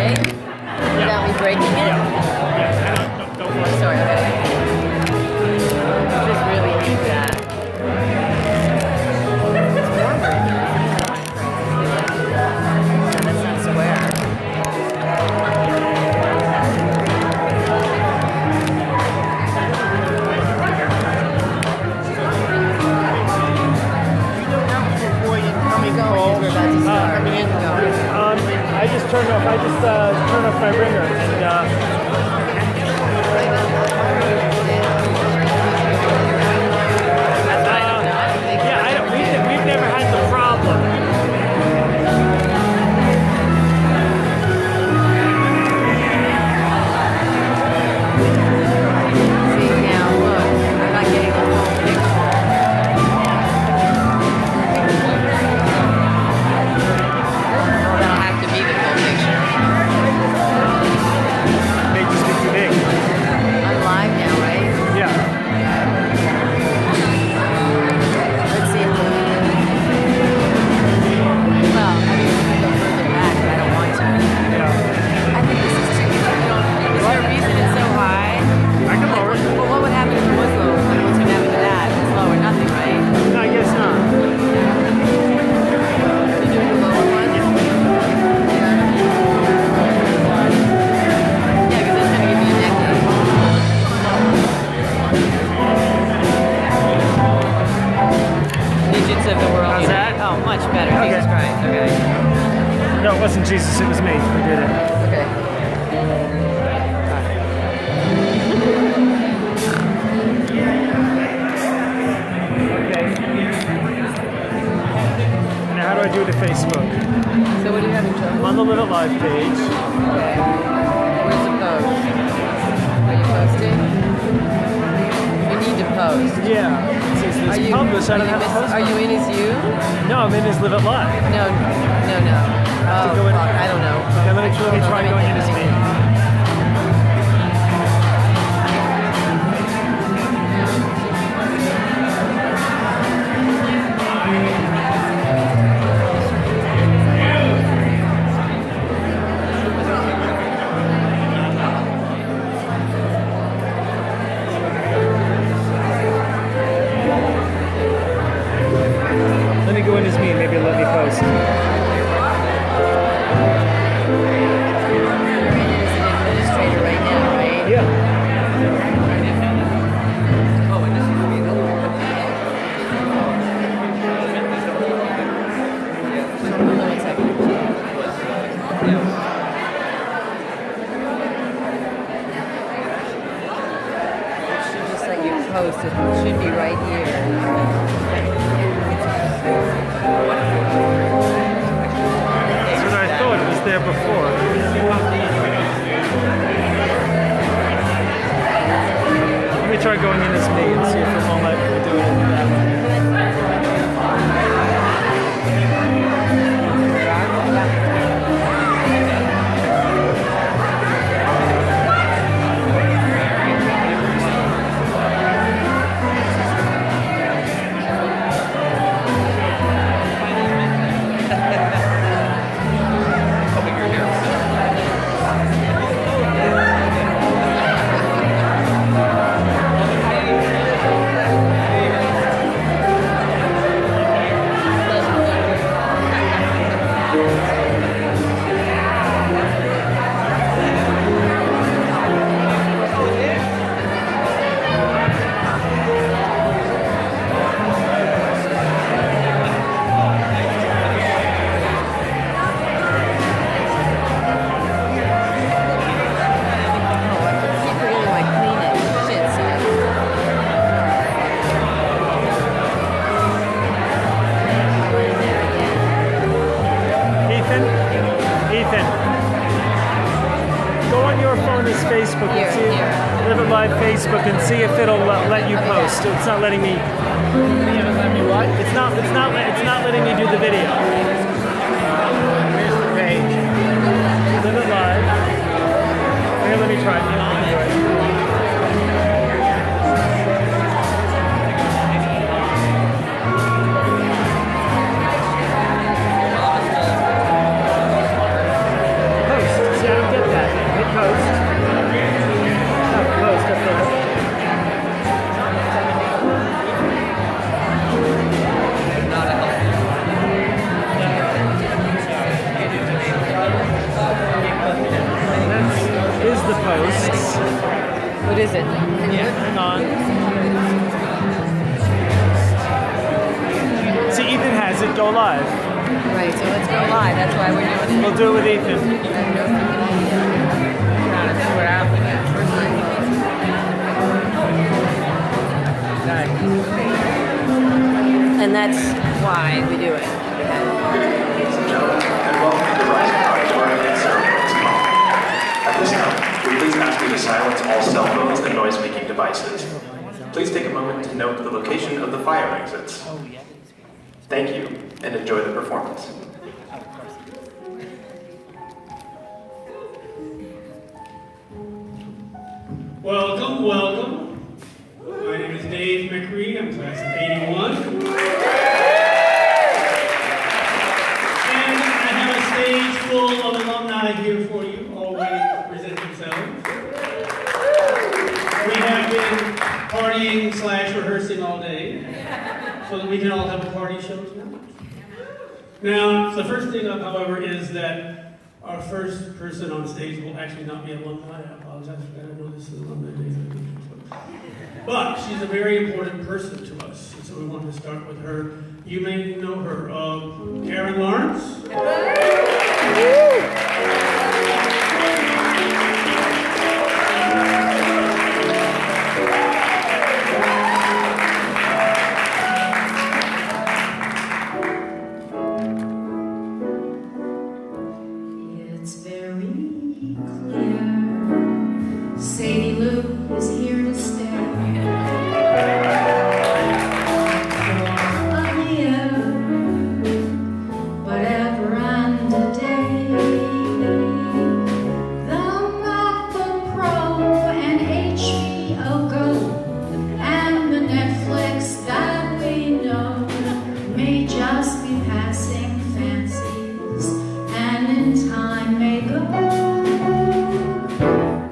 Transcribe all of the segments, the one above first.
right? Without me breaking it? Yeah. Don't worry. Sorry, okay. I just really hate that. It's warmer in here. That's not square. I just turned off. Turned off my ringer and. We've never had the problem. No, it wasn't Jesus, it was me who did it. Okay. Now how do I do the Facebook? So what do you have in trouble? I'm on the LiveIt Live page. Okay. Where's the post? Are you posting? You need to post. Yeah. It says this published. I don't have to post. Are you in as you? No, I'm in as LiveIt Live. No. Oh, go in. fuck, I don't know. Okay, let me try going in as me. Let me go in as me, maybe let me post. Post. It should be right here. That's what I thought. It was there before. Let me try going in as me and see if it won't let me do it that way. Facebook and see LiveIt Live Facebook and see if it'll let you post. It's not letting me. Let me what? It's not letting me do the video. Where's the page? LiveIt Live. Here, let me try it. Post. See, I Yeah, hang on. See, Ethan has it. Go live. Right, so let's go live. That's why we're doing it. We'll do it with Ethan. Trying to figure it out. First time. And that's why we do it. Ladies and gentlemen, and welcome to the Rising Auditorium Ceremonies Hall. At this time, we please ask you to silence all cell phones and noise-making devices. Please take a moment to note the location of the fire exits. Thank you, and enjoy the performance. Welcome, welcome. My name is Dave McCree. I'm class of 81. And I have a stage full of alumni here for you, all ready to present themselves. We have been partying/rehearsing all day so that we can all have a party show tonight. Now, the first thing up, however, is that our first person on stage will actually not be alumni. I apologize for that. I know this is alumni day. But she's a very important person to us, so we wanted to start with her. You may know her. Karen Lawrence. It's very clear. Sadie Lou is here to stay. Whatever and a day. The MacBook Pro and HBO Go and the Netflix that we know may just be passing fancies and in time may go.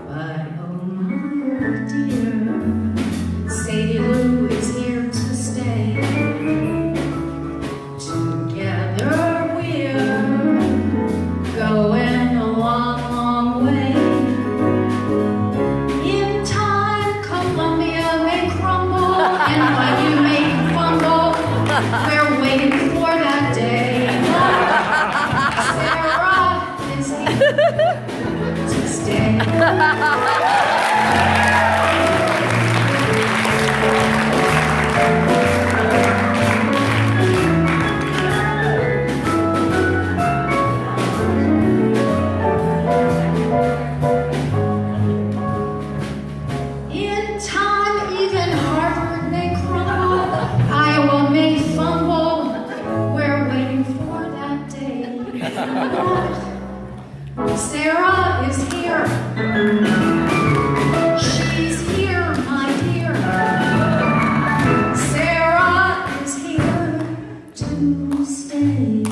But oh my dear, Sadie Lou is here to stay. Together we're going a long, long way. In time, Columbia may crumble, and when you may fumble, we're waiting for that day. Sarah is here to stay. In time, even Harvard may crumble, Iowa may fumble. We're waiting for that day. Sarah is here. She's here, my dear. Sarah is here to stay.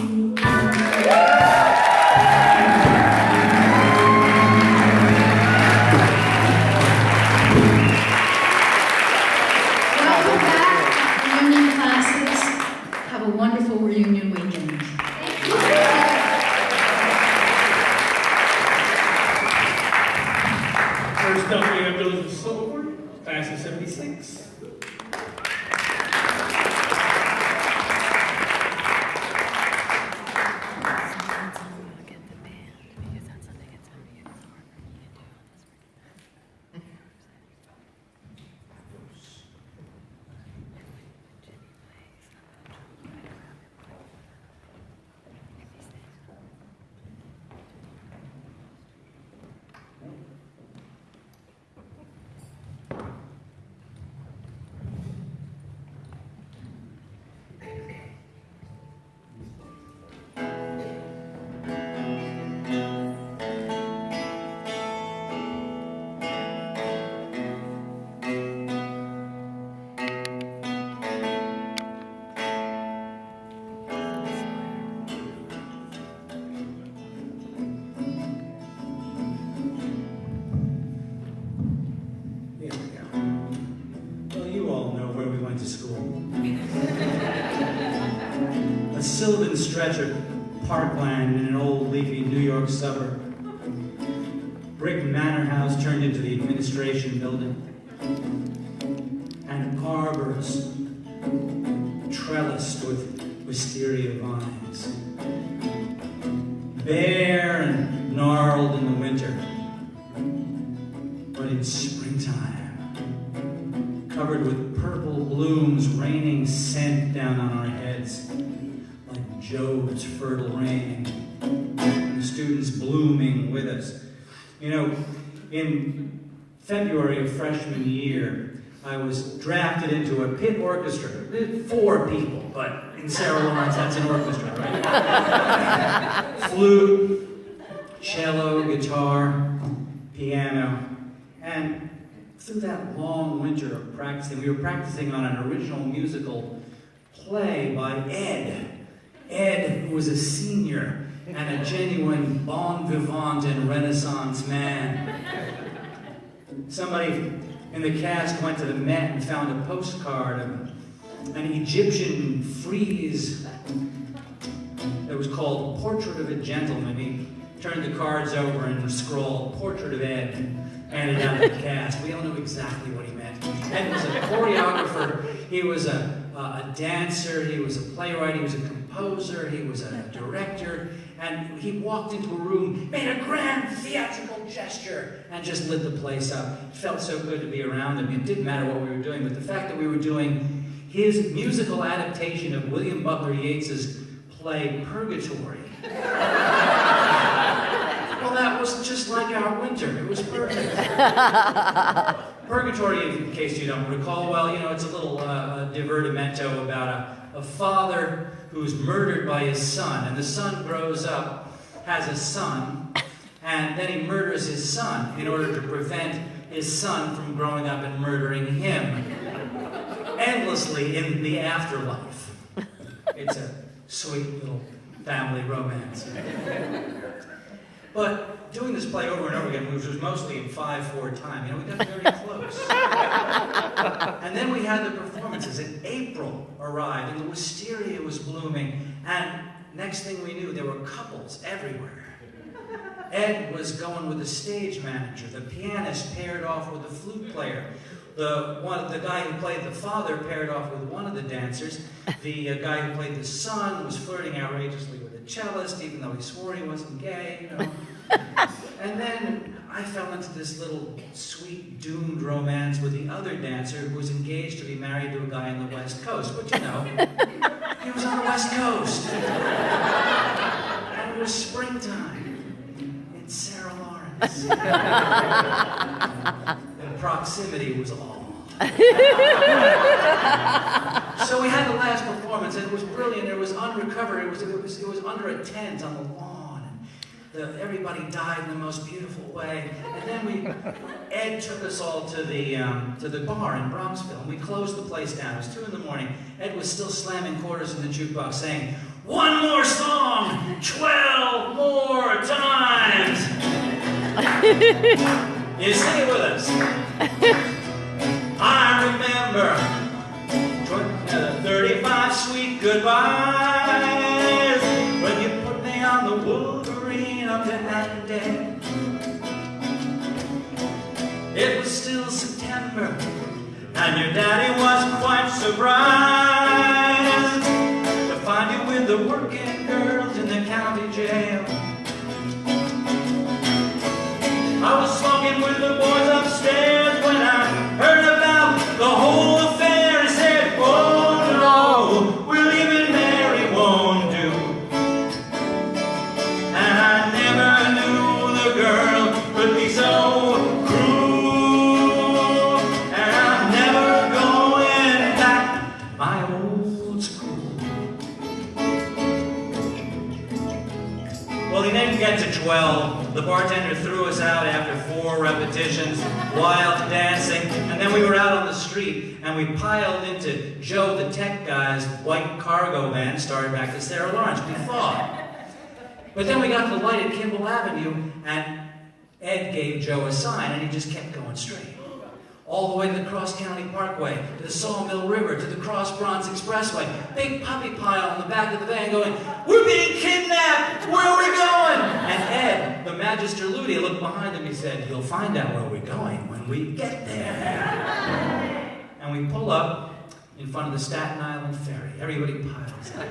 Welcome back, reunion classes. Have a wonderful reunion weekend. First up, we have Joseph Silver, class of 76. Here we go. Well, you all know where we went to school. A sylvan stretch of parkland in an old leafy New York suburb. Brick manor house turned into the administration building. and arbors trellised with wisteria vines. Bare and gnarled in the winter, but in springtime, covered with purple blooms raining scent down on our heads like Jove's fertile rain, and the students blooming with us. You know, in February of freshman year, I was drafted into a pit orchestra. 4 people, but in Sarah Lawrence, that's an orchestra, right? Flute, cello, guitar, piano. And through that long winter of practicing, we were practicing on an original musical play by Ed. Ed, who was a senior and a genuine bon vivant and Renaissance man. Somebody in the cast went to the Met and found a postcard of an Egyptian frieze that was called Portrait of a Gentleman. He turned the cards over and scrawled Portrait of Ed, handed out to the cast. We all knew exactly what he meant. Ed was a choreographer, he was a dancer, he was a playwright, he was a composer, he was a director, and he walked into a room, made a grand theatrical gesture, and just lit the place up. It felt so good to be around him. It didn't matter what we were doing, but the fact that we were doing his musical adaptation of William Butler Yeats's play Purgatory. Well, that was just like our winter. It was perfect. Purgatory, in case you don't recall, well, you know, it's a little divertimento about a father who's murdered by his son, and the son grows up, has a son, and then he murders his son in order to prevent his son from growing up and murdering him endlessly in the afterlife. It's a sweet little family romance. But doing this play over and over again, which was mostly in 5/4 time, you know, we got very close. And then we had the performances, and April arrived, and the wisteria was blooming, and next thing we knew, there were couples everywhere. Ed was going with the stage manager, the pianist paired off with the flute player, the guy who played the father paired off with one of the dancers, the guy who played the son was flirting outrageously with the cellist, even though he swore he wasn't gay, you know. And then I fell into this little sweet doomed romance with the other dancer who was engaged to be married to a guy on the West Coast. But you know, he was on the West Coast. And it was springtime in Sarah Lawrence. And proximity was all. So we had the last performance, and it was brilliant. It was unrecovered. It was under a tent on the lawn. Everybody died in the most beautiful way. And then Ed took us all to the bar in Bronxville, and we closed the place down. It was 2 a.m. Ed was still slamming quarters in the jukebox, saying, "One more song, 12 more times." You sing it with us. I remember 35 sweet goodbyes when you put me on the Wolverine up to Day. It was still September, and your daddy was quite surprised to find you with the working girls in the county jail. I was smoking with the boys upstairs when I heard about the whole affair. He said, "Oh no, William and Mary won't do." And I never knew the girl could be so cruel. And I'm never going back my old school. Well, he didn't get to 12. The bartender threw us out after 4 repetitions, wild dancing, and then we were out on the street, and we piled into Joe the tech guy's white cargo van, started back to Sarah Lawrence, we thought. But then we got to the light at Kimball Avenue, and Ed gave Joe a sign, and he just kept going straight. All the way to the Cross County Parkway, to the Sawmill River, to the Cross Bronx Expressway. Big puppy pile in the back of the van going, "We're being kidnapped! Where are we going?" And Ed, the Magister Ludi, looked behind him. He said, "You'll find out where we're going when when we get there. And we pull up in front of the Staten Island ferry. Everybody piles up.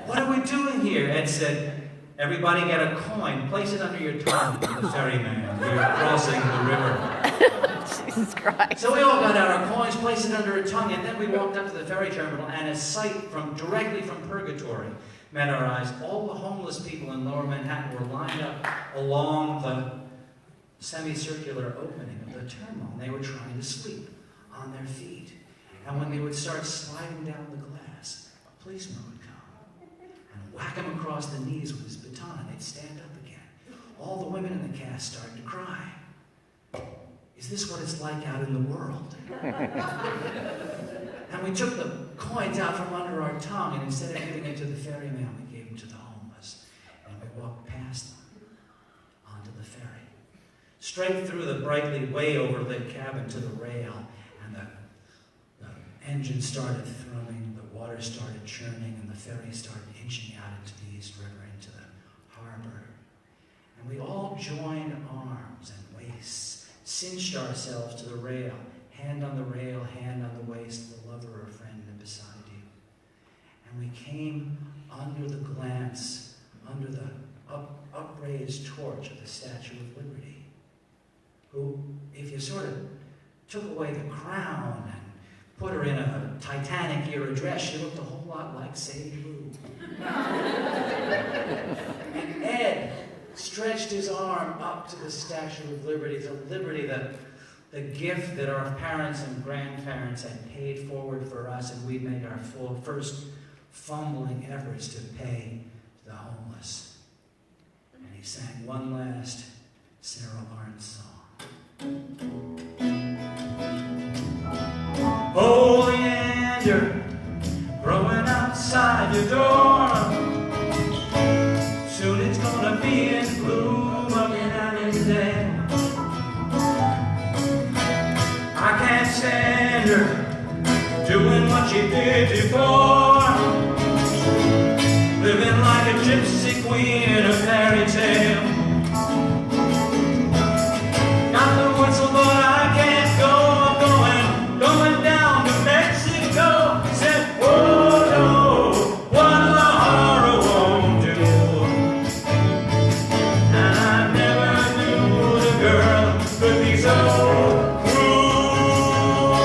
What are we doing here? Ed said, everybody get a coin, place it under your tongue, the ferryman. We are crossing the river. Jesus Christ. So we all got out our coins, placed it under our tongue, and then we walked up to the ferry terminal, and a sight directly from purgatory met our eyes. All the homeless people in Lower Manhattan were lined up along the semicircular opening of the terminal, and they were trying to sleep on their feet. And when they would start sliding down the glass, a policeman would come and whack them across the knees with his baton, and they'd stand up again. All the women in the cast started to cry. Is this what it's like out in the world? And we took the coins out from under our tongue, and instead of giving it to the ferryman, we gave them to the homeless. And we walked past them onto the ferry, straight through the brightly way overlit cabin to the rail, and the engine started thrumming, the water started churning, and the ferry started inching out into the East River, into the harbor. And we all joined arms and waists, cinched ourselves to the rail, hand on the rail, hand on the waist of the lover or friend beside you. And we came under the glance, under the upraised torch of the Statue of Liberty, who, if you sort of took away the crown and put her in a Titanic-era dress, she looked a whole lot like Sadie Lou. And Ed stretched his arm up to the Statue of Liberty, the gift that our parents and grandparents had paid forward for us, and we'd made our first fumbling efforts to pay the homeless. And he sang one last Sarah Lawrence song. Oh, Leander, growing outside your door. Soon it's gonna be in bloom again and then. I can't stand her doing what she did before, living like a gypsy queen in a fairy tale. Got the whistle, but I can't go. I'm going down to Mexico. Said, oh no, what the horror won't do. And I never knew the girl could be so cruel.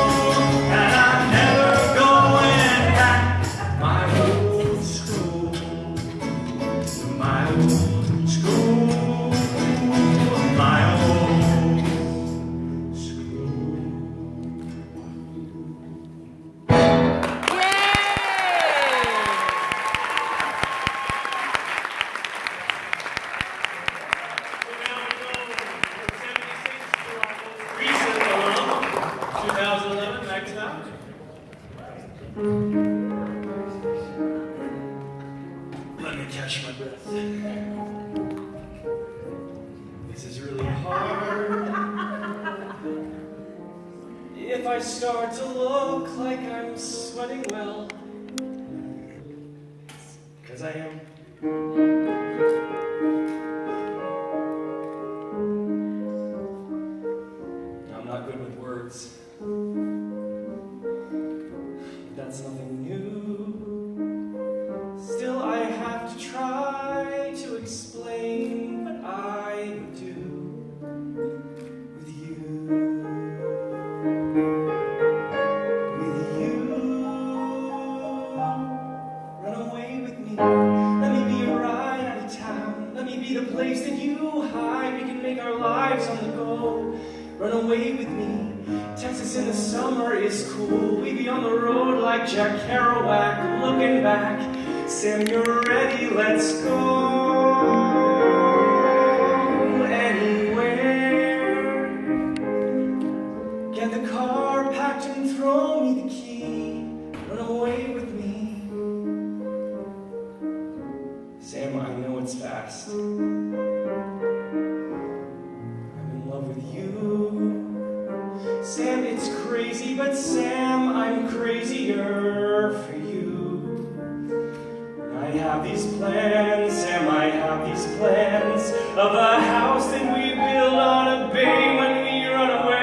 And I'm never going back to my old school. To my old school. My old school. Recent alum, 2011, next up. Let me catch my breath. This is really hard. If I start to look like I'm sweating well, 'cause I am. I'm not good with words. That's nothing new. Still, I have to try to explain what I would do with you. With you. Run away with me. Let me be a ride out of town. Let me be the place that you hide. We can make our lives on the go. Run away with me. Texas in the summer is cool. We be on the road like Jack Kerouac, looking back. Sam, you're ready, let's go anywhere. Get the car packed and throw me the key. Run away with me. Sam, I know it's fast. I'm in love with you. Sam, it's crazy, but Sam, I'm crazier for you. I have these plans, Sam, I have these plans of a house that we build on a bay when we run away.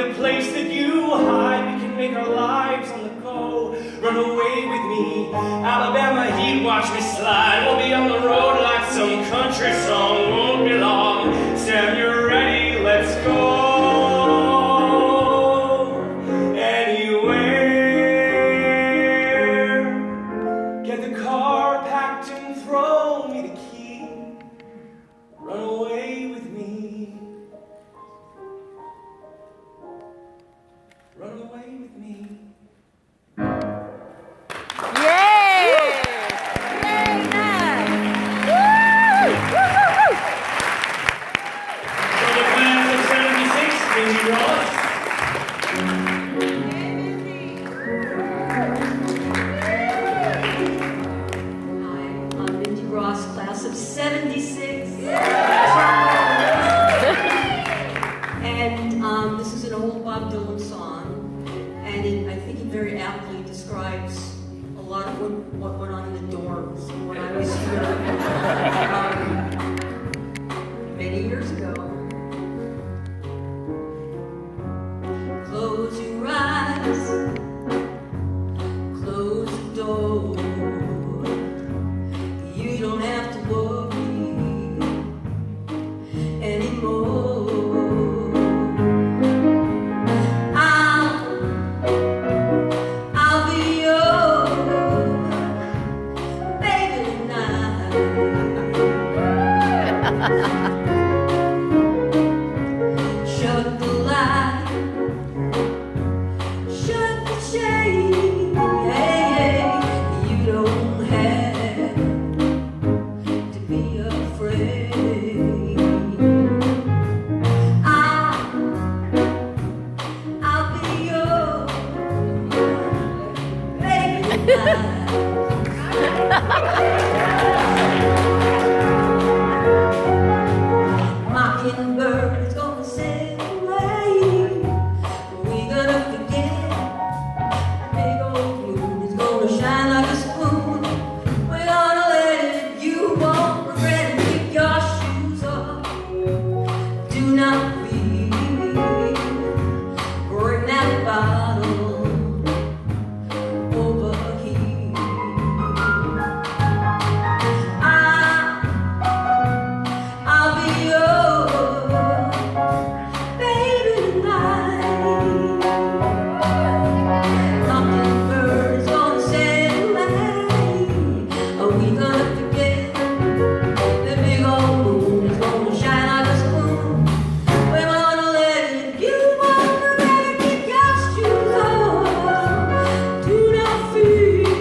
the place that you hide. We can make our lives on the go. Run away with me, Alabama heat, watch me slide. We'll be on the road like some country song. Won't be long. Sam, you're ready, let's go. Anywhere. Get the car packed and throw me the key. Run away with me. Run away with me. Very aptly describes a lot of what went on in the dorms when I was here many years ago. Close your eyes, close the door. You don't have to worry anymore. Shut the light, shut the shade. Hey, you don't have to be afraid. I'll be your baby tonight. Mockingbirds gonna sail away. We gonna forget. Big old moon is gonna shine like a spoon. We're gonna let it. You won't regret it. Kick your shoes off. Do not fear. Bring that bottle over here. I'll be yours, baby, tonight. Mockingbirds gonna sail away. Are we gonna forget? The big old moon is gonna shine like a spoon. We're gonna let it. You won't regret it. Kick your shoes off. Do not fear.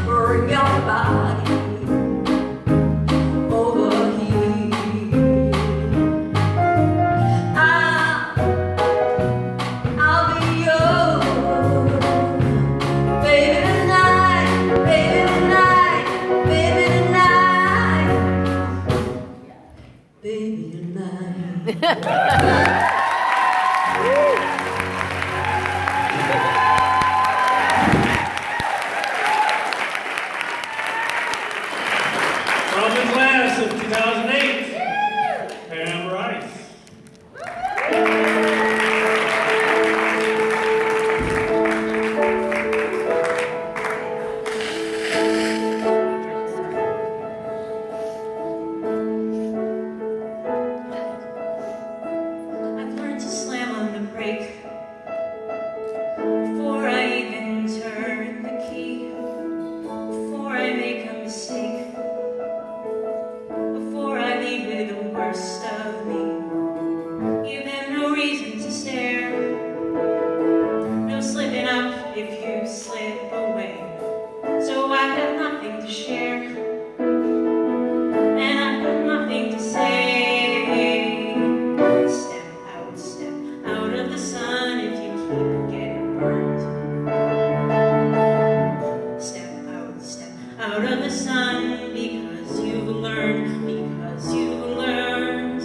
Bring your body over here. I'll be yours, baby tonight, baby tonight, baby tonight, baby tonight. From the class of 2008, Pam Rice. I've learned to slam on the brake before I even turn the key, before I make a mistake, before I leave with the worst of me. Give them no reason to stare, no slipping up if you slip away. So I have nothing to share, and I've got nothing to say. Step out of the sun if you keep getting burned. Step out of the sun because you've learned, because you've learned.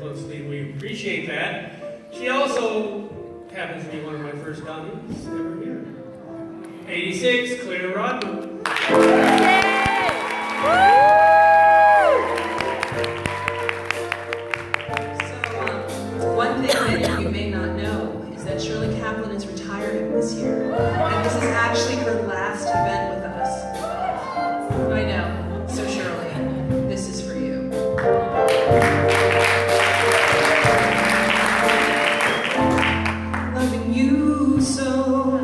closely, and we appreciate that. She also happens to be one of my first dummies ever here. 86, Claire Rodman. One thing that you may not know is that Shirley Kaplan is retiring this year, and this is actually her last event with us. I know. So Shirley, this is for you. Loving you so,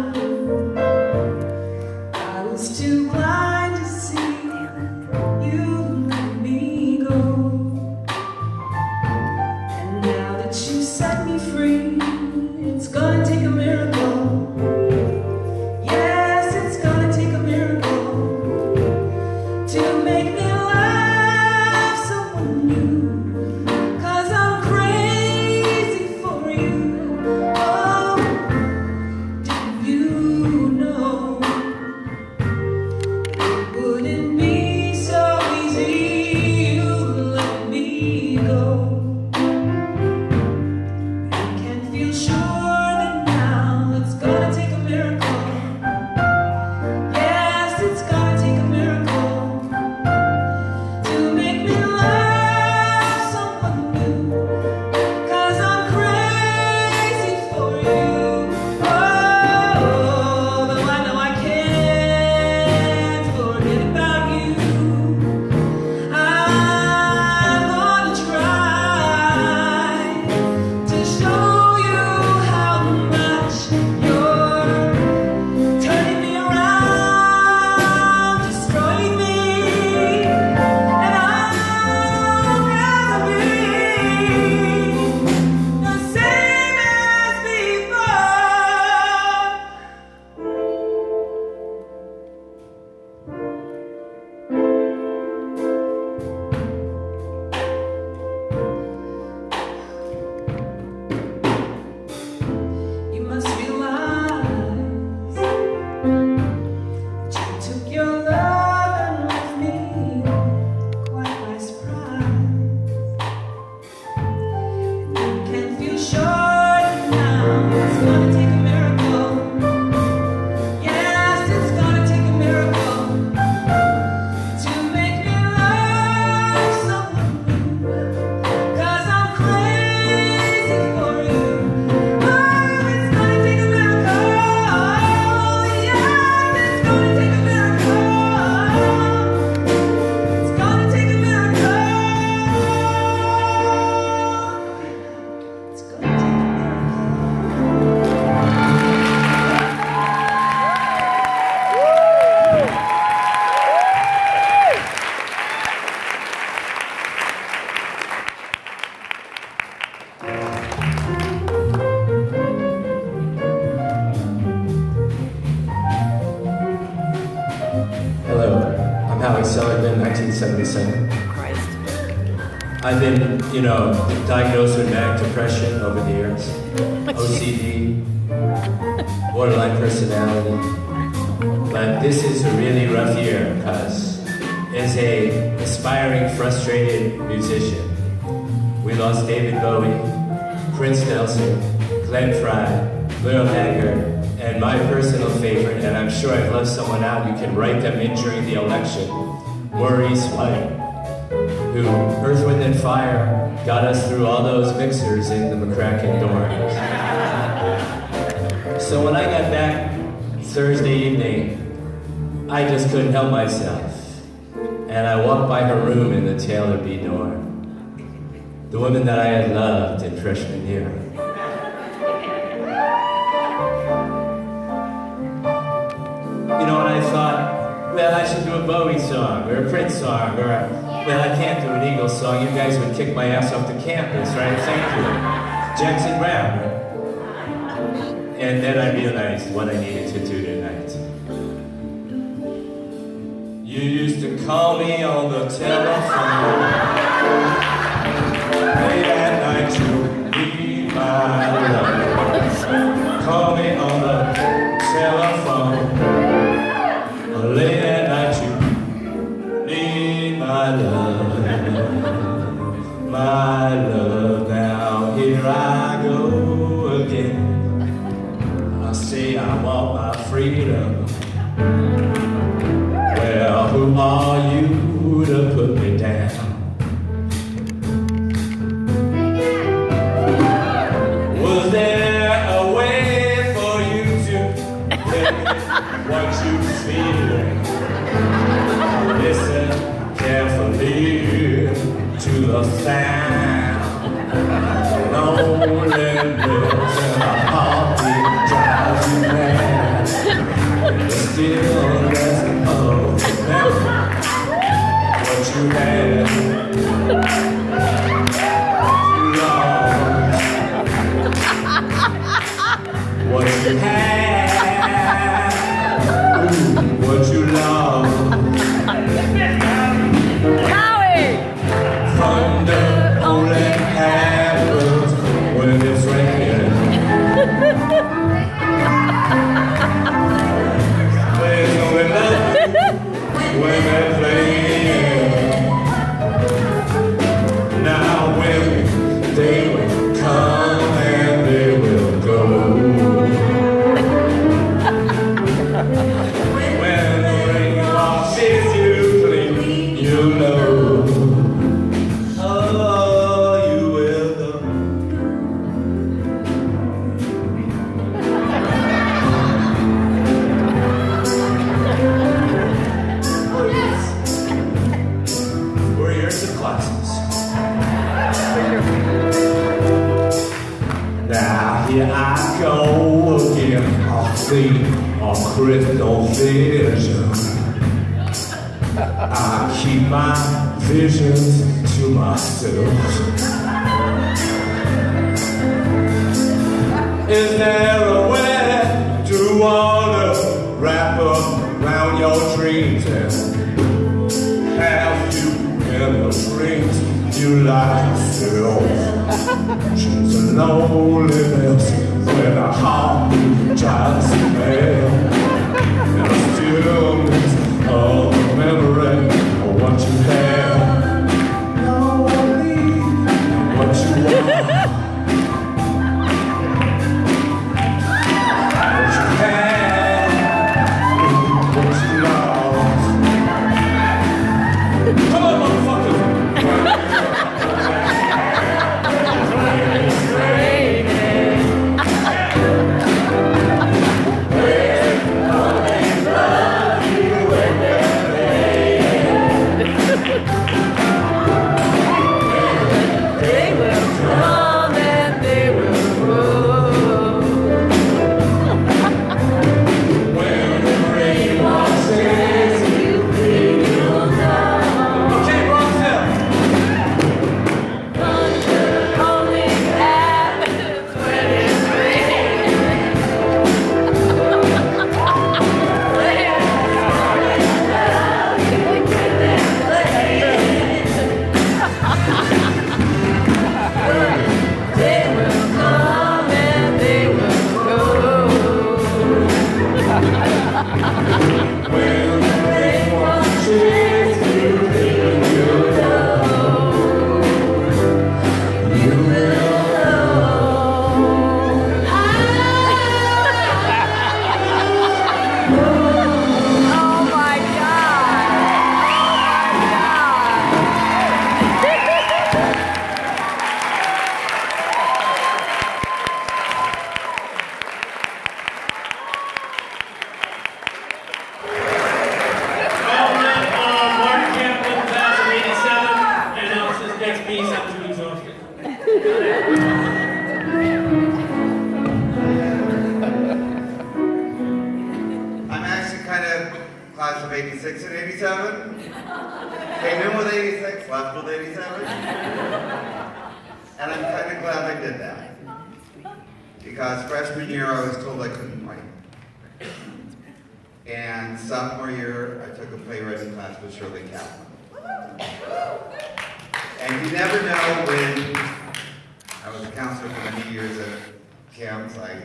I was too blind to see you let me go. And now that you set me free, it's gonna take a miracle. Yes, it's gonna take a miracle to make me love someone new. 'Cause I'm crazy for you. Oh, did you know it wouldn't be so easy you let me go? You can feel sure that now it's gonna take a miracle. Yes, it's gonna take a miracle to make me love someone new. 'Cause I'm crazy for you. Oh, though I know I can't forget about you, I'm gonna try to show you how much you're turning me around, destroying me, and I'll never be the same as before. You must realize that you took your love and left me quite by surprise. You can feel sure that now it's gonna take a miracle. Yes, it's gonna take a miracle to make me love someone new. 'Cause I'm crazy for you. Oh, it's gonna take a miracle. Yes, it's gonna take a miracle. It's gonna take a miracle. It's gonna take a miracle. Hello, I'm Howie Seligman, 1977. I've been, diagnosed with manic depression over the years, OCD, borderline personality. But this is a really rough year because as a aspiring, frustrated musician, we lost David Bowie, Prince Nelson, Glenn Frey, Lil Haggard, and my personal favorite, and I'm sure I've left someone out, you can write them in during the election, Maurice White, who, Earth, Wind, and Fire, got us through all those mixers in the McCracken dorms. So when I got back Thursday evening, I just couldn't help myself. And I walked by her room in the Taylor B dorm, the woman that I had loved in freshman year. And I thought, well, I should do a Bowie song, or a Prince song, or well, I can't do an Eagles song. You guys would kick my ass off the campus, right? Thank you. Jackson Brown. And then I realized what I needed to do tonight. You used to call me on the telephone. Late at night to need my love. Call me on the telephone. Late at night you need my love, feeling. Listen carefully to the sound. Loneliness and a heartbeat drives you mad. The stillness of remember what you had. You lost what you had. Ooh, what you lost. Thunder only happens when it's raining. There's only love when they're playing. Now when they will come and they will go. When the rain washes you clean, you'll know. Now here I go again, I'll see a crystal vision. I keep my visions to myself. Is there a way to wanna wrap around your dreams and have you in the dreams you like yourself? She's a loneliness when a heart tries to fail. And a stillness of the memory of what you had. Lonely, what you want. What you had, what you lost. Come on, motherfucker! I'm actually kind of class of 86 and 87. Came in with 86, left with 87. And I'm kind of glad I did that. Because freshman year I was told I couldn't write. And sophomore year I took a playwriting class with Shirley Kaplan. And you never know when I was a counselor for many years at camps. I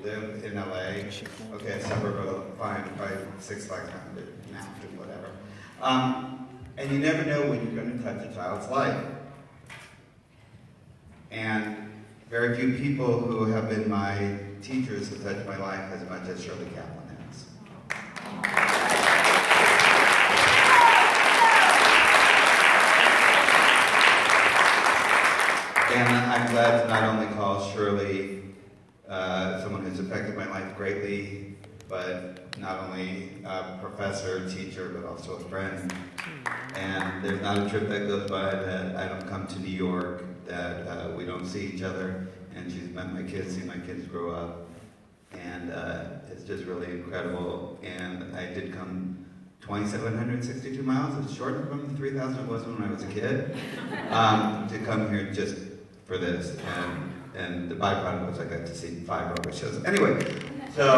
lived in LA. Okay, a suburb of fine, by 6 Flags Mountain, whatever. And you never know when you're going to touch a child's life. And very few people who have been my teachers have touched my life as much as Shirley Kaplan has. And I'm glad to not only call Shirley someone who's affected my life greatly, but not only a professor, teacher, but also a friend. And there's not a trip that goes by that I don't come to New York, that we don't see each other. And she's met my kids, seen my kids grow up. And it's just really incredible. And I did come 2,762 miles. It's shorter from the 3,000 it was when I was a kid. To come here just for this. And the byproduct was I got to see 5 Broadway shows. Anyway, so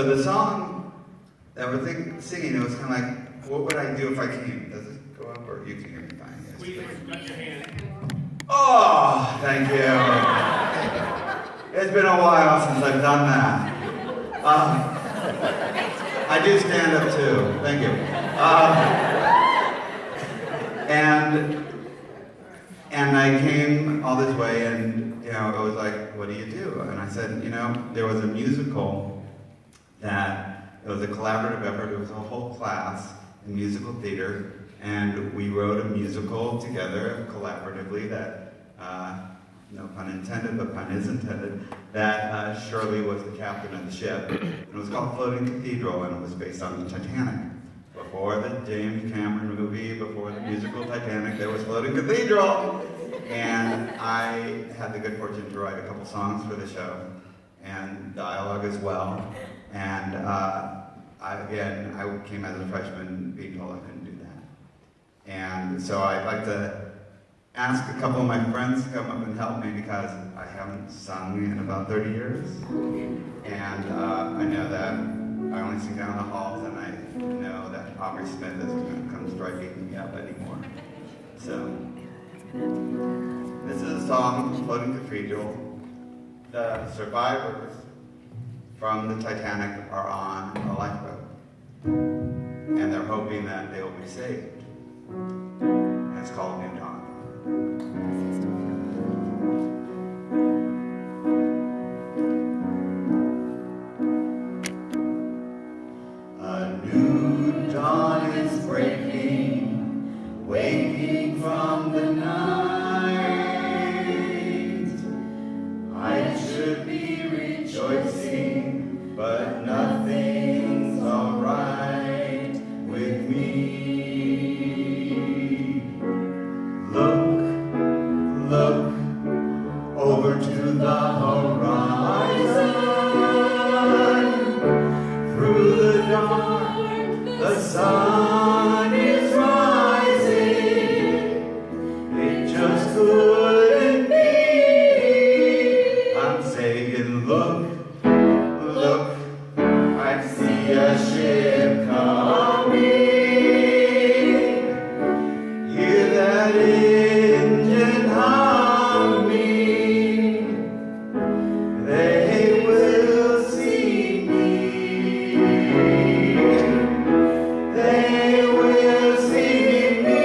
the song that we're singing, it was kind of like, what would I do if I came? Does it go up or you can hear me fine? Yes, We got your hand. Oh, thank you. It's been a while since I've done that. I do stand up too. Thank you. And I came all this way, and it was like, what do you do? And I said, there was a musical that it was a collaborative effort. It was a whole class in musical theater, and we wrote a musical together collaboratively that, no pun intended, but pun is intended, that Shirley was the captain of the ship. And it was called Floating Cathedral, and it was based on the Titanic. Before the James Cameron movie, before the musical Titanic, there was Floating Cathedral. And I had the good fortune to write a couple songs for the show, and dialogue as well. And I came as a freshman being told I couldn't do that. And so I'd like to ask a couple of my friends to come up and help me because I haven't sung in about 30 years. And I know that I only sing down the halls, and I know that Aubrey Smith isn't going to come striking me up anymore. So, this is a song, Floating Cathedral. The survivors from the Titanic are on a lifeboat, and they're hoping that they will be saved. And it's called New Dawn. A new dawn is breaking, waking from the night. I should be rejoicing, but nothing's alright with me. Look over to the horizon. Through the dark, the sun is rising. It just couldn't be. I'm saying, look, I see a ship coming. Hear that engine humming. They will see me. They will see me.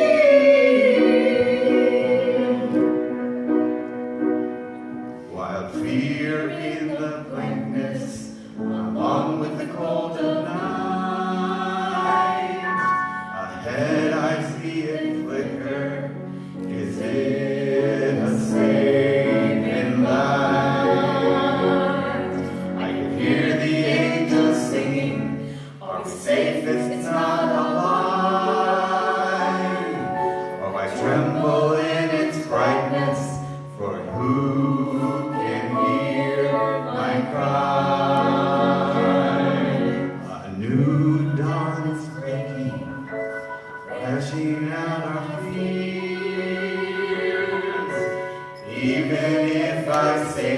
Wild fear in the blankness, along with the cold of night. Ahead I see it flicker. Is it a saving light? I can hear the angels singing. Are we safe if it's not alive? Or I tremble in its brightness, for who can hear my cry? A new dawn is breaking, flashing out our fears. Even if I say